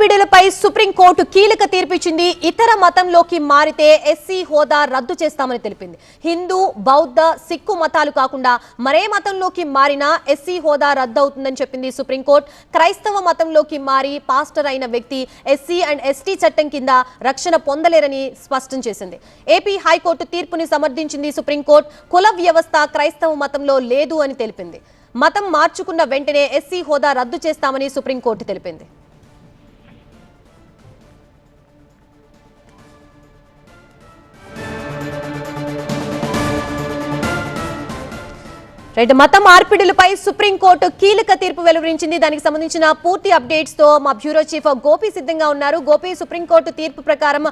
మార్పిడులపై supreme court కీలక తీర్పిచ్చింది. ఇతర మతంలోకి మారితే ఎస్సీ హోదా రద్దు చేస్తామని తెలిపింది. హిందూ, బౌద్ధ, సిక్కు మతాలు కాకుండా మరే మతంలోకి మారినా ఎస్సీ హోదా రద్దు అవుతుందని చెప్పింది సుప్రీంకోర్టు. క్రైస్తవ మతంలోకి మారి పాస్టర్ అయిన వ్యక్తి ఎస్సీ అండ్ ఎస్టీ చట్టం కింద రక్షణ పొందలేరని స్పష్టం చేసింది. ఏపీ హైకోర్టు తీర్పుని సమర్థించింది సుప్రీంకోర్టు. కుల వ్యవస్థ క్రైస్తవ మతంలో లేదు అని తెలిపింది. మతం మార్చుకున్న వెంటనే ఎస్సీ హోదా రద్దు చేస్తామని సుప్రీంకోర్టు తెలిపింది. మత మార్పిడులపై సుప్రీంకోర్టు కీలక తీర్పు వెలువరించింది. దానికి సంబంధించిన పూర్తి అప్డేట్స్ తో మా బ్యూరో చీఫ్ గోపి సిద్ధంగా ఉన్నారు. గోపి, సుప్రీంకోర్టు తీర్పు ప్రకారం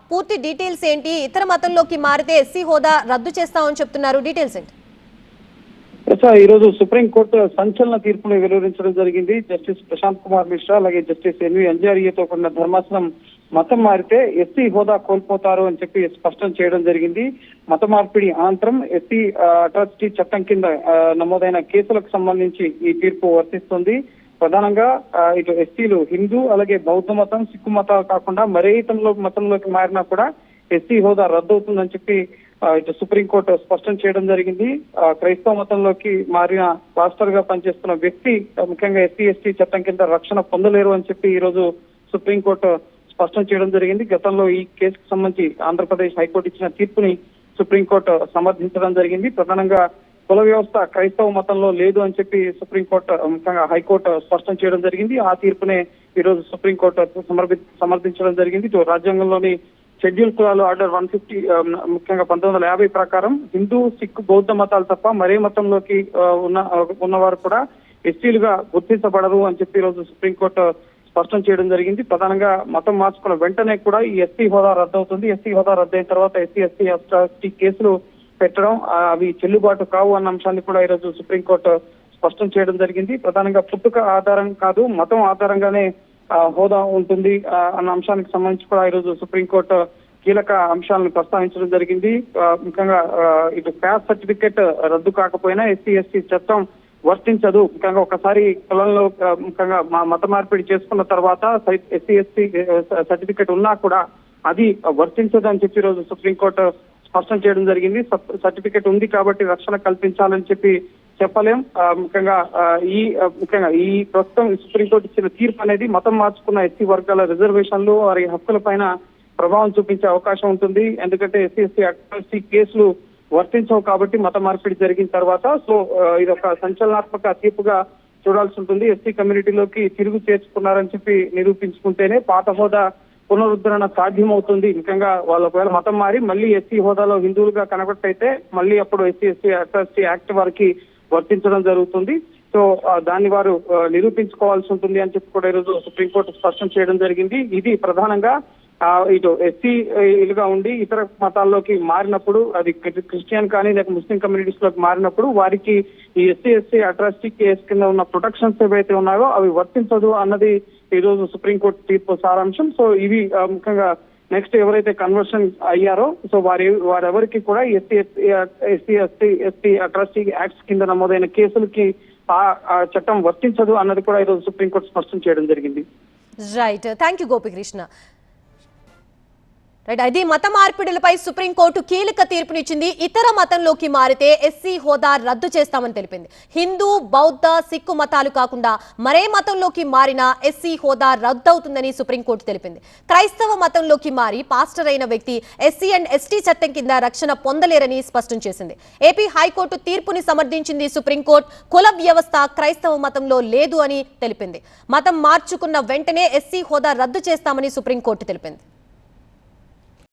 పూర్తి డీటెయిల్స్ ఏంటి? ఇతర మతంలోకి మారితే ఎస్సీ హోదా రద్దు చేస్తామని చెప్తున్నారు. డీటెయిల్స్ ఏంటి? ఈ రోజు సుప్రీంకోర్టు సంచలన తీర్పును వెలువరించడం జరిగింది. జస్టిస్ ప్రశాంత్ కుమార్ మిశ్రా అలాగే జస్టిస్ ఎన్వి అంజారియాతో కూడిన ధర్మాసనం మతం మారితే ఎస్సీ హోదా కోల్పోతారు అని చెప్పి స్పష్టం చేయడం జరిగింది. మత మార్పిడి అనంతరం ఎస్సీ అట్రాసిటీ చట్టం కింద నమోదైన కేసులకు సంబంధించి ఈ తీర్పు వర్తిస్తుంది. ప్రధానంగా ఇటు ఎస్సీలు హిందూ అలాగే బౌద్ధ మతం, సిక్కు మతాలు కాకుండా మరే మతంలోకి మారినా కూడా ఎస్సీ హోదా రద్దు అవుతుందని చెప్పి ఇటు సుప్రీంకోర్టు స్పష్టం చేయడం జరిగింది. క్రైస్తవ మతంలోకి మారిన పాస్టర్ గా పనిచేస్తున్న వ్యక్తి ముఖ్యంగా ఎస్సీ ఎస్టీ చట్టం కింద రక్షణ పొందలేరు అని చెప్పి ఈ రోజు సుప్రీంకోర్టు స్పష్టం చేయడం జరిగింది. గతంలో ఈ కేసుకు సంబంధించి ఆంధ్రప్రదేశ్ హైకోర్టు ఇచ్చిన తీర్పుని సుప్రీంకోర్టు సమర్థించడం జరిగింది. ప్రధానంగా కుల వ్యవస్థ క్రైస్తవ మతంలో లేదు అని చెప్పి సుప్రీంకోర్టు ముఖ్యంగా హైకోర్టు స్పష్టం చేయడం జరిగింది. ఆ తీర్పునే ఈ రోజు సుప్రీంకోర్టు సమర్థించడం జరిగింది. రాజ్యాంగంలోని షెడ్యూల్ కులాలు ఆర్డర్ 150 ముఖ్యంగా 1950 ప్రకారం హిందూ, సిక్కు, బౌద్ధ మతాలు తప్ప మరే మతంలోకి ఉన్నవారు కూడా ఎస్సీలుగా గుర్తించబడరు అని చెప్పి ఈ రోజు సుప్రీంకోర్టు స్పష్టం చేయడం జరిగింది. ప్రధానంగా మతం మార్చుకున్న వెంటనే కూడా ఈ ఎస్సీ హోదా రద్దు అవుతుంది. ఎస్సీ హోదా రద్దు అయిన తర్వాత ఎస్సీ ఎస్టీ అట్రాసిటీ కేసులు పెట్టడం అవి చెల్లుబాటు కావు అన్న అంశాన్ని కూడా ఈ రోజు సుప్రీంకోర్టు స్పష్టం చేయడం జరిగింది. ప్రధానంగా పుట్టుక ఆధారం కాదు, మతం ఆధారంగానే హోదా ఉంటుంది అన్న అంశానికి సంబంధించి కూడా ఈరోజు సుప్రీంకోర్టు కీలక అంశాలను ప్రస్తావించడం జరిగింది. ముఖ్యంగా ఇటు క్యాస్ట్ సర్టిఫికేట్ రద్దు కాకపోయినా ఎస్సీ ఎస్టీ చట్టం వర్తించదు. ముఖ్యంగా ఒకసారి కులంలో ముఖ్యంగా మత మార్పిడి చేసుకున్న తర్వాత ఎస్సీ ఎస్టీ సర్టిఫికేట్ ఉన్నా కూడా అది వర్తించదు అని చెప్పి ఈరోజు సుప్రీంకోర్టు స్పష్టం చేయడం జరిగింది. సర్టిఫికేట్ ఉంది కాబట్టి రక్షణ కల్పించాలని చెప్పి చెప్పలేం. ముఖ్యంగా ఈ ప్రస్తుతం సుప్రీంకోర్టు ఇచ్చిన తీర్పు అనేది మతం మార్చుకున్న ఎస్సీ వర్గాల రిజర్వేషన్లు వారి హక్కుల పైన ప్రభావం చూపించే అవకాశం ఉంటుంది. ఎందుకంటే ఎస్సీ ఎస్టీ అట్రాసిటీ కేసులు వర్తించవు కాబట్టి మత మార్పిడి జరిగిన తర్వాత. సో ఇది ఒక సంచలనాత్మక తీర్పుగా చూడాల్సి ఉంటుంది. ఎస్సీ కమ్యూనిటీలోకి తిరుగు చేర్చుకున్నారని చెప్పి నిరూపించుకుంటేనే పాత హోదా పునరుద్ధరణ సాధ్యమవుతుంది. ముఖ్యంగా వాళ్ళ ఒకవేళ మతం మారి మళ్ళీ ఎస్సీ హోదాలో హిందువులుగా కనబట్టయితే మళ్ళీ అప్పుడు ఎస్సీ ఎస్టీ అట్రాసిటీ యాక్ట్ వారికి వర్తించడం జరుగుతుంది. సో దాన్ని వారు నిరూపించుకోవాల్సి ఉంటుంది అని చెప్పి కూడా ఈరోజు సుప్రీంకోర్టు స్పష్టం చేయడం జరిగింది. ఇది ప్రధానంగా ఇటు ఎస్సీలుగా ఉండి ఇతర మతాల్లోకి మారినప్పుడు, అది క్రిస్టియన్ కానీ లేక ముస్లిం కమ్యూనిటీస్ లోకి మారినప్పుడు వారికి ఈ ఎస్సీ ఎస్టీ అట్రాసిటీ కేసు కింద ఉన్న ప్రొటెక్షన్స్ ఏవైతే ఉన్నాయో అవి వర్తించదు అన్నది ఈ రోజు సుప్రీంకోర్టు తీర్పు సారాంశం. సో ఇవి ముఖ్యంగా నెక్స్ట్ ఎవరైతే కన్వర్షన్ అయ్యారో సో వారెవరికి కూడా ఎస్సీ ఎస్టీ అట్రాసిటీ యాక్ట్స్ కింద నమోదైన కేసులకి ఆ చట్టం వర్తించదు అన్నది కూడా ఈరోజు సుప్రీంకోర్టు స్పష్టం చేయడం జరిగింది. Right, thank you Gopikrishna. అది మత మార్పిడులపై సుప్రీంకోర్టు కీలక తీర్పునిచ్చింది. ఇతర మతంలోకి మారితే ఎస్సీ హోదా రద్దు చేస్తామని తెలిపింది. హిందూ, బౌద్ధ, సిక్కు మతాలు కాకుండా మరే మతంలోకి మారినా ఎస్సీ హోదా రద్దు అవుతుందని సుప్రీంకోర్టు తెలిపింది. క్రైస్తవ మతంలోకి మారి పాస్టర్ అయిన వ్యక్తి ఎస్సీ అండ్ ఎస్టీ చట్టం కింద రక్షణ పొందలేరని స్పష్టం చేసింది. ఏపీ హైకోర్టు తీర్పుని సమర్థించింది సుప్రీంకోర్టు. కుల వ్యవస్థ క్రైస్తవ మతంలో లేదు అని తెలిపింది. మతం మార్చుకున్న వెంటనే ఎస్సీ హోదా రద్దు చేస్తామని సుప్రీంకోర్టు తెలిపింది.